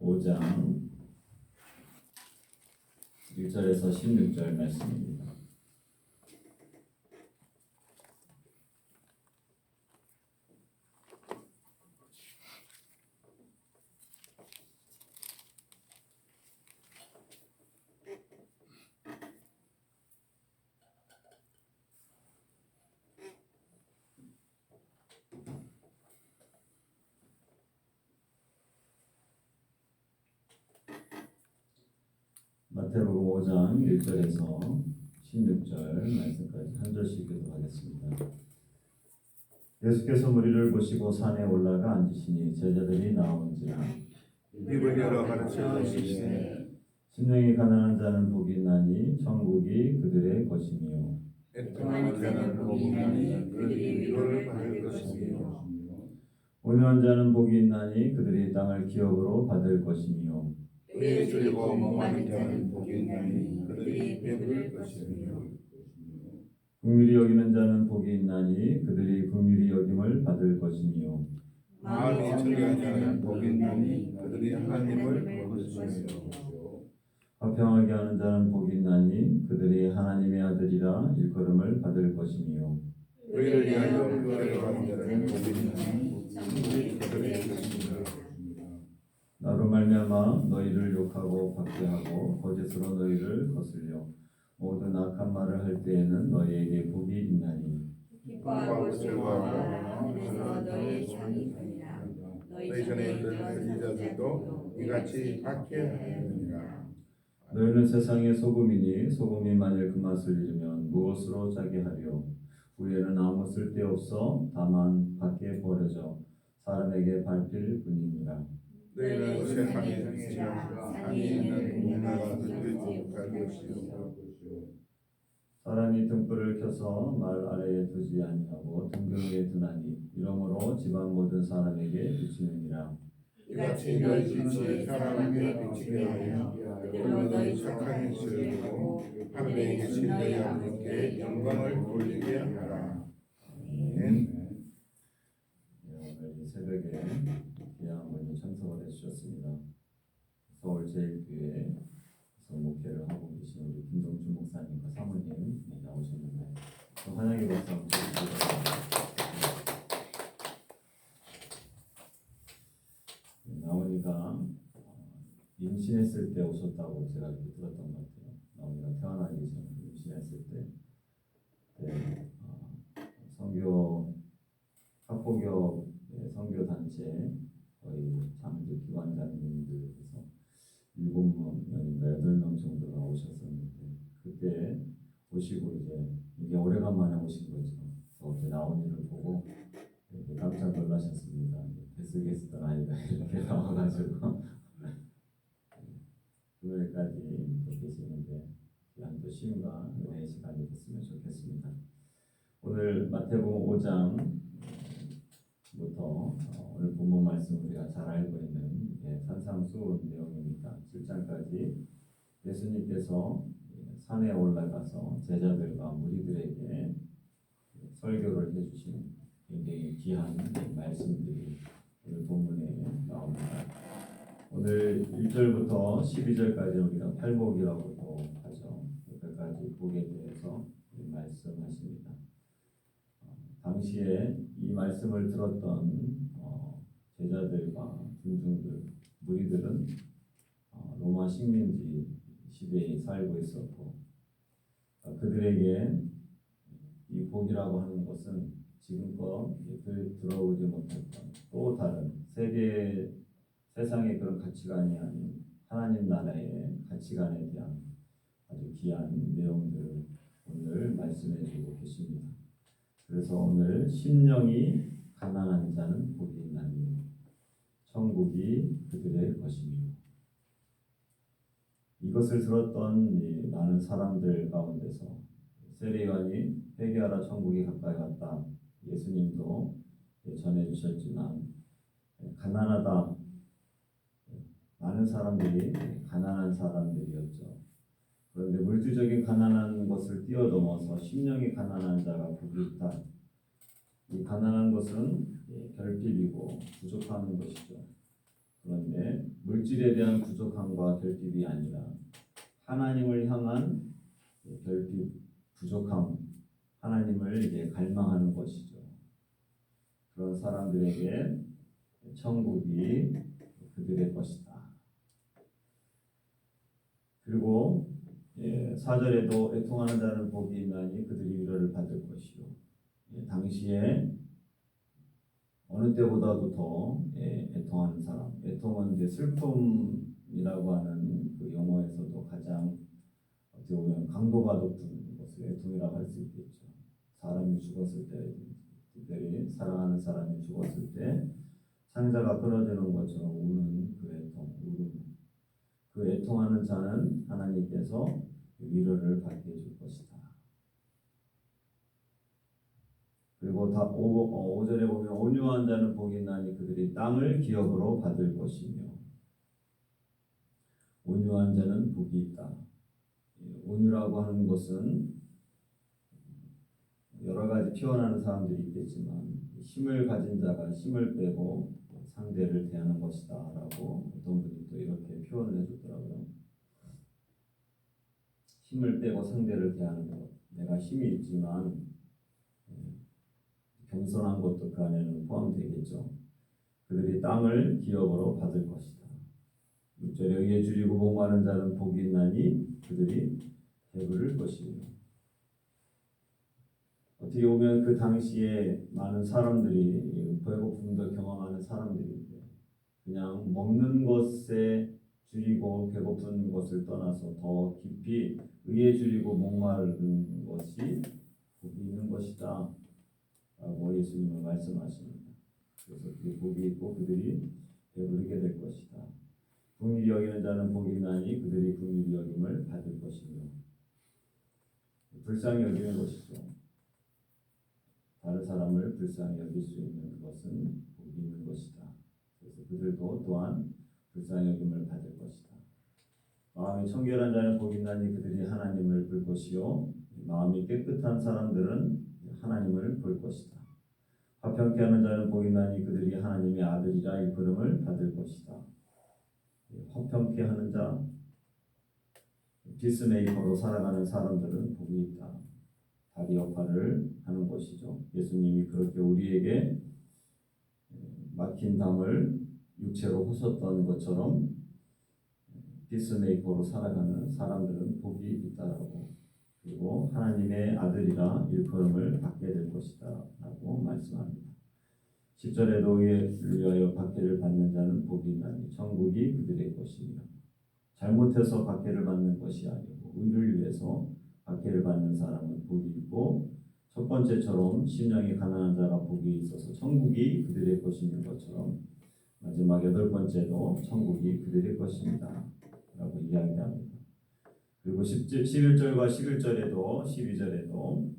5장 1절에서 16절 말씀입니다. 마태복음 5장 1절에서 16절 말씀까지 한 절씩 교독하겠습니다. 예수께서 무리를 보시고 산에 올라가 앉으시니 제자들이 나온지라 입을 열어 가르쳐 주시되 심령이 가난한 자는 복이 있나니 천국이 그들의 것이며 애통하는 자는 복이 있나니 그들이 위로를 받을 것이며 온유한 자는 복이 있나니 그들이 땅을 기업으로 받을 것이며 의에 줄이고 목마른 자는 복이 있나니 그들이 배부를 것이며 긍휼히 여기는 자는 복이 있나니 그들이 긍휼히 여김을 받을 것이며 마음이 청결한 자는 복이 있나니 그들이 하나님을 볼 것이며 화평하게 하는 자는 복이 있나니 그들이 하나님의 아들이라 일컬음을 받을 것이며 의를 위하여 구하려는 자는 복이 있나니 천국이 그들의 것이며 나로 말미암아 너희를 욕하고 박해하고 거짓으로 너희를 거슬려 모든 악한 말을 할 때에는 너희에게 복이 있나니 기뻐하고 즐거워하라. 하늘에서 너희의 상이 크니라. 너희 전에 있던 선지자들도 이같이 박해하였느니라. 너희는 세상의 소금이니 소금이 만일 그 맛을 잃으면 무엇으로 짜게 하려 후에는 아무 쓸데없어 다만 밖에 버려져 사람에게 밟힐 뿐이니라. 너희는 세상의 빛이라. 산이 있는 누나가 들지 못할 것이요 사람이 등불을 켜서 말 아래에 두지 아니하고 등등 위에 두나니 이러므로 집안 모든 사람에게 비치느니라. 이같이 너희 빛이 사람에게 비치게 하여 그들로 너희 착한 행실을 보고 하늘에 계신 너희 아버지께 영광을 돌리게 하라. 아멘. 오늘 이 새벽에 귀한 분이 참석을 해주셨습니다. 서울 제일교회에서 목회를 하고 계신 우리 김동준 목사님과 사모님 나오셨는데 환영의 박수 한번 드리겠습니다. 나온이가 임신했을 때 오셨다고 제가 이렇게 들었던 것 같아요. 나온이가 태어나기 전에 임신했을 때 선교 학폭역 선교 단체 거의 장들 기관장님들에서 7명인가 8명 정도가 오셨었는데 그때 오시고 이게 오래간만에 오신 거죠. 어제 나온이를 보고 이렇게 깜짝 놀라셨습니다. 뱃속에 있었던 아이가 이렇게 나와가지고 금요일까지 또 계시는데 귀한 또 쉼과 은혜의 시간이 됐으면 좋겠습니다. 오늘 마태복음 5장부터 오늘 본문 말씀 우리가 잘 알고 있는 산상수훈 내용입니다. 7장까지 예수님께서 산에 올라가서 제자들과 무리들에게 설교를 해주신 굉장히 귀한 말씀들이 오늘 본문에 나옵니다. 오늘 1절부터 12절까지 우리가 팔복이라고도 하죠. 여기까지 복에 대해서 말씀하십니다. 당시에 이 말씀을 들었던 제자들과 군중들, 무리들은 로마 식민지 시대에 살고 있었고 그들에게 이 복이라고 하는 것은 지금껏 들어오지 못했던 또 다른 세상의 그런 가치관이 아닌 하나님 나라의 가치관에 대한 아주 귀한 내용들을 오늘 말씀해 주고 계십니다. 그래서 오늘 심령이 가난한 자는 복이 있나니 천국이 그들의 것이며 이것을 들었던 이 많은 사람들 가운데서 세례요한이 회개하라 천국이 가까이 왔다. 예수님도 전해주셨지만 가난하다. 많은 사람들이 가난한 사람들이었죠. 그런데 물질적인 가난한 것을 뛰어넘어서 심령이 가난한 자가 복이 있다. 이 가난한 것은 결핍이고 부족한 것이죠. 그런데 물질에 대한 부족함과 결핍이 아니라 하나님을 향한 결핍, 부족함, 하나님을 이제 갈망하는 것이죠. 그런 사람들에게 천국이 그들의 것이다. 그리고 4절에도 애통하는 자는 복이 있나니 그들이 위로를 받을 것이요. 당시에 어느 때보다도 더 애통하는 사람. 애통은 이제 슬픔이라고 하는 그 용어에서도 가장 어떻게 보면 강도가 높은 것을 애통이라고 할 수 있겠죠. 사람이 죽었을 때, 특별히 사랑하는 사람이 죽었을 때 상자가 끊어지는 것처럼 우는 그 애통, 울음. 그 애통하는 자는 하나님께서 위로를 받게 해줄 것이다. 그리고 5절에 보면 온유한 자는 복이 있나니 그들이 땅을 기업으로 받을 것이며, 온유한 자는 복이 있다. 온유라고 하는 것은 여러 가지 표현하는 사람들이 있겠지만 힘을 가진 자가 힘을 빼고 상대를 대하는 것이다 라고 어떤 분이 또 이렇게 표현을 해주더라고요. 힘을 빼고 상대를 대하는 것. 내가 힘이 있지만 겸손한 것도 그 안에는 포함되겠죠. 그들이 땅을 기업으로 받을 것이다. 6절에 의에 줄이고 목마른 자는 복이 있나니 그들이 배부를 것이며. 어떻게 보면 그 당시에 많은 사람들이 배고픔도 경험하는 사람들인데 그냥 먹는 것에 줄이고 배고픈 것을 떠나서 더 깊이 의에 줄이고 목마른 것이 복이 있는 것이다 라고 예수님은 말씀하십니다. 그래서 그들이 복이 있고 그들이 배부르게 될 것이다. 긍휼히 여기는 자는 복이 있나니 그들이 긍휼히 여김을 받을 것이며. 불쌍히 여기는 것이죠. 다른 사람을 불쌍히 여길 수 있는 것은 복이 있는 것이다. 그래서 그들도 또한 불쌍히 여김을 받을 것이다. 마음이 청결한 자는 복이 있나니 그들이 하나님을 볼 것이요 마음이 깨끗한 사람들은 하나님을 볼 것이다. 화평케 하는 자는 복이 있나니 그들이 하나님의 아들이라 일컬음을 받을 것이다. 화평케 하는 자, 피스메이커로 살아가는 사람들은 복이 있다. 다리 역할을 하는 것이죠. 예수님이 그렇게 우리에게 막힌 담을 육체로 호셨던 것처럼 피스메이커로 살아가는 사람들은 복이 있다라고, 그리고 하나님의 아들이라 일컬음을 받게 될 것이다 라고 말씀합니다. 10절에도 의를 위하여 박해를 받는 자는 복이 있나니 천국이 그들의 것이며. 잘못해서 박해를 받는 것이 아니고 의를 위해서 박해를 받는 사람은 복이 있고, 첫 번째처럼 심령이 가난한 자가 복이 있어서 천국이 그들의 것인 것처럼 마지막 8번째도 천국이 그들의 것입니다 라고 이야기합니다. 그리고 11절과 11절에도 12절에도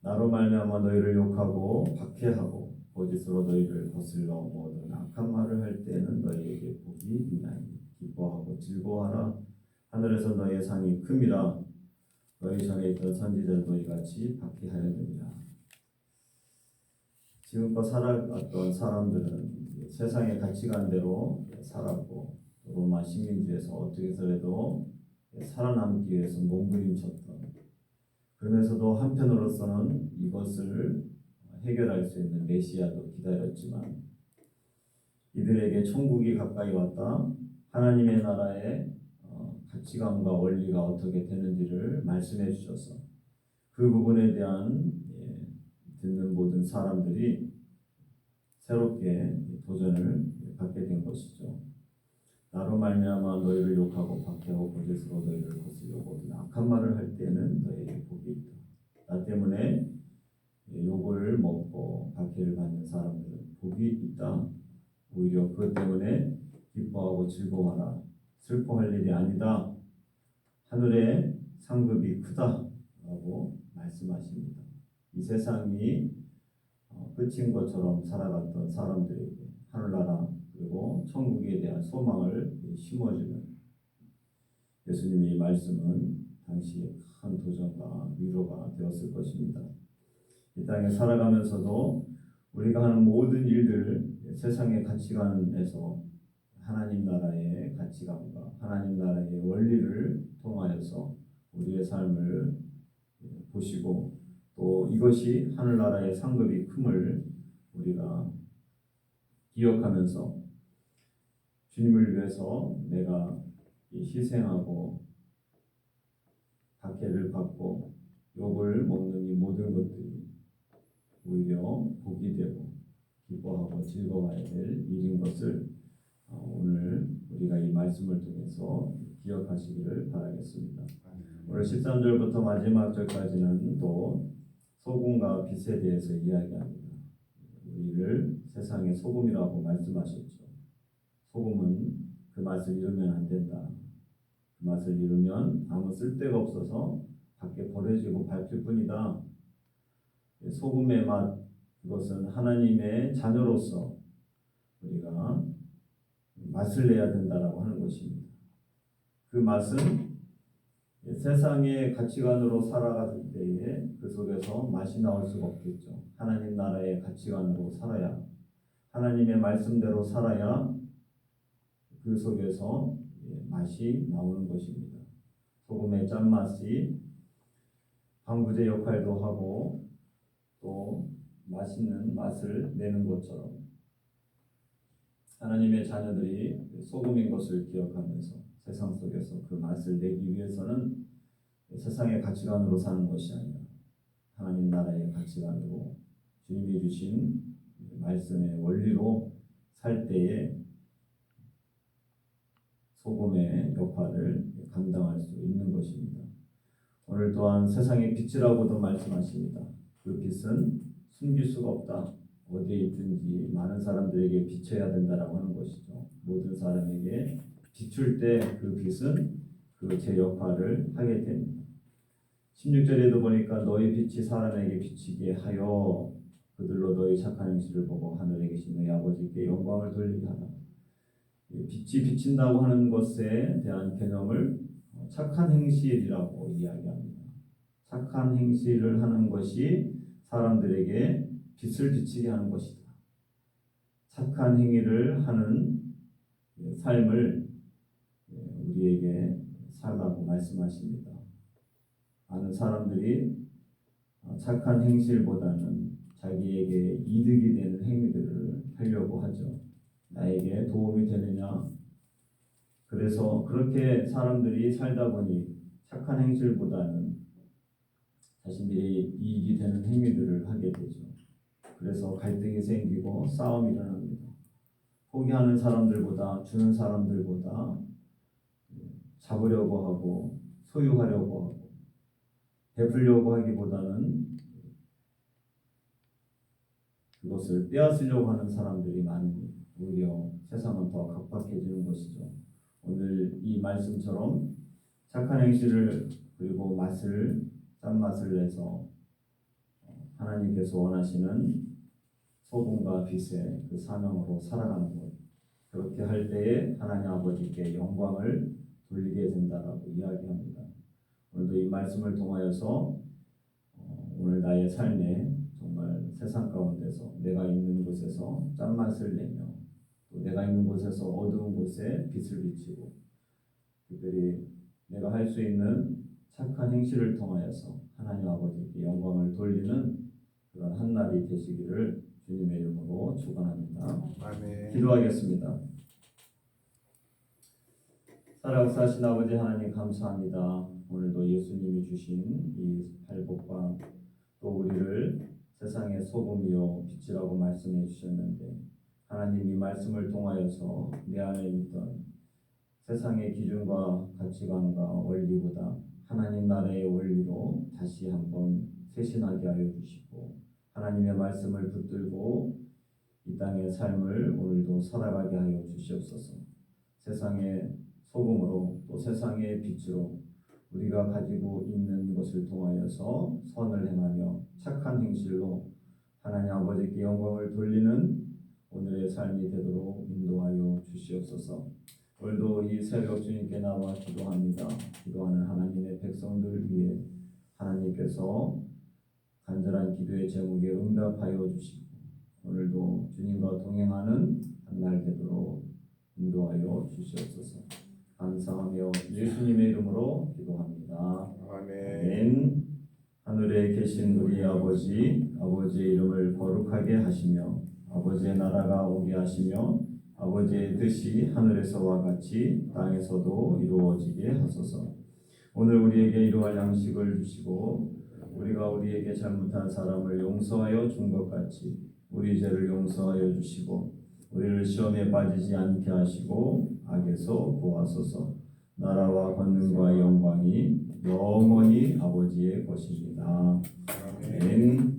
나로 말미암아 너희를 욕하고 박해하고 거짓으로 너희를 거슬러 모든 악한 말을 할 때에는 너희에게 복이 있나니 기뻐하고 즐거워하라. 하늘에서 너희의 상이 큼이라. 너희 전에 있던 선지자들도 이같이 박해하였느니라. 지금껏 살아왔던 사람들은 세상의 가치관대로 살았고 로마 식민지에서 어떻게 해서라도 살아남기 위해서 몸부림쳤던, 그러면서도 한편으로서는 이것을 해결할 수 있는 메시아도 기다렸지만 이들에게 천국이 가까이 왔다. 하나님의 나라의 가치관과 원리가 어떻게 되는지를 말씀해 주셔서 그 부분에 대한 듣는 모든 사람들이 새롭게 도전을 받게 된 것이죠. 나로 말미암아 너희를 욕하고 박해하고 거짓으로 너희를 거슬려 모든 악한 말을 할 때는 너희에게 복이 있다. 나 때문에 욕을 먹고 박해를 받는 사람들은 복이 있다. 오히려 그것 때문에 기뻐하고 즐거워하라. 슬퍼할 일이 아니다. 하늘의 상급이 크다라고 말씀하십니다. 이 세상이 끝인 것처럼 살아갔던 사람들에게 하늘나라 그리고 천국에 대한 소망을 심어주는 예수님의 말씀은 당시에 큰 도전과 위로가 되었을 것입니다. 이 땅에 살아가면서도 우리가 하는 모든 일들 세상의 가치관에서 하나님 나라의 가치관과 하나님 나라의 원리를 통하여서 우리의 삶을 보시고 또 이것이 하늘나라의 상급이 큼을 우리가 기억하면서 주님을 위해서 내가 희생하고 박해를 받고 욕을 먹는 이 모든 것들이 오히려 복이 되고 기뻐하고 즐거워야 될 일인 것을 오늘 우리가 이 말씀을 통해서 기억하시기를 바라겠습니다. 오늘 13절부터 마지막 절까지는 또 소금과 빛에 대해서 이야기합니다. 우리를 세상의 소금이라고 말씀하셨죠. 소금은 그 맛을 잃으면 안 된다. 그 맛을 잃으면 아무 쓸데가 없어서 밖에 버려지고 밟힐 뿐이다. 소금의 맛, 그것은 하나님의 자녀로서 우리가 맛을 내야 된다라고 하는 것입니다. 그 맛은 세상의 가치관으로 살아갈 때에 그 속에서 맛이 나올 수가 없겠죠. 하나님 나라의 가치관으로 살아야, 하나님의 말씀대로 살아야 그 속에서 맛이 나오는 것입니다. 소금의 짠맛이 방부제 역할도 하고 또 맛있는 맛을 내는 것처럼 하나님의 자녀들이 소금인 것을 기억하면서 세상 속에서 그 맛을 내기 위해서는 세상의 가치관으로 사는 것이 아니라 하나님 나라의 가치관으로 주님이 주신 말씀의 원리로 살 때에 소금의 역할을 감당할 수 있는 것입니다. 오늘 또한 세상의 빛이라고도 말씀하십니다. 그 빛은 숨길 수가 없다. 어디에 있든지 많은 사람들에게 비춰야 된다라고 하는 것이죠. 모든 사람에게 비출 때 그 빛은 그 제 역할을 하게 됩니다. 16절에도 보니까 너희 빛이 사람에게 비치게 하여 그들로 너희 착한 행실을 보고 하늘에 계신 너희 아버지께 영광을 돌리게 하라. 빛이 비친다고 하는 것에 대한 개념을 착한 행실이라고 이야기합니다. 착한 행실을 하는 것이 사람들에게 빛을 비치게 하는 것이다. 착한 행위를 하는 삶을 우리에게 살라고 말씀하십니다. 많은 사람들이 착한 행실보다는 자기에게 이득이 되는 행위들을 하려고 하죠. 나에게 도움이 되느냐. 그래서 그렇게 사람들이 살다 보니 착한 행실보다는 자신들이 이익이 되는 행위들을 하게 되죠. 그래서 갈등이 생기고 싸움이 일어납니다. 포기하는 사람들보다 주는 사람들보다 잡으려고 하고 소유하려고 하고 베풀려고 하기보다는 그것을 빼앗으려고 하는 사람들이 많으니 오히려 세상은 더 각박해지는 것이죠. 오늘 이 말씀처럼 착한 행실을 그리고 짠맛을 내서 하나님께서 원하시는 소금과 빛의 그 사명으로 살아가는 것, 그렇게 할 때에 하나님 아버지께 영광을 돌리게 된다라고 이야기합니다. 오늘도 이 말씀을 통하여서 오늘 나의 삶에 정말 세상 가운데서 내가 있는 곳에서 짠맛을 내며 또 내가 있는 곳에서 어두운 곳에 빛을 비치고 특별히 내가 할 수 있는 착한 행실을 통하여서 하나님 아버지께 영광을 돌리는 그런 한 날이 되시기를 주님의 이름으로 축원합니다. 아멘. 기도하겠습니다. 살아계신 아버지 하나님 감사합니다. 오늘도 예수님이 주신 이 팔복과 또 우리를 세상의 소금이요 빛이라고 말씀해 주셨는데 하나님 이 말씀을 통하여서 내 안에 있던 세상의 기준과 가치관과 원리보다 하나님 나라의 원리로 다시 한번 쇄신하게 하여 주시고 하나님의 말씀을 붙들고 이 땅의 삶을 오늘도 살아가게 하여 주시옵소서. 세상의 소금으로 또 세상의 빛으로 우리가 가지고 있는 것을 통하여서 선을 행하며 착한 행실로 하나님 아버지께 영광을 돌리는 오늘의 삶이 되도록 인도하여 주시옵소서. 오늘도 이 새벽 주님께 나와 기도합니다. 기도하는 하나님의 백성들을 위해 하나님께서 간절한 기도의 제목에 응답하여 주시고 오늘도 주님과 동행하는 한 날 되도록 인도하여 주시옵소서. 감사하며 예수님의 이름으로 기도합니다. 아멘. 아멘. 하늘에 계신 우리 아버지의 이름을 거룩하게 하시며 아버지의 나라가 오게 하시며 아버지의 뜻이 하늘에서와 같이 땅에서도 이루어지게 하소서. 오늘 우리에게 이루할 양식을 주시고 우리가 우리에게 잘못한 사람을 용서하여 준 것 같이 우리 죄를 용서하여 주시고 우리를 시험에 빠지지 않게 하시고 악에서 구하소서. 나라와 권능과 영광이 영원히 아버지의 것입니다. 아멘.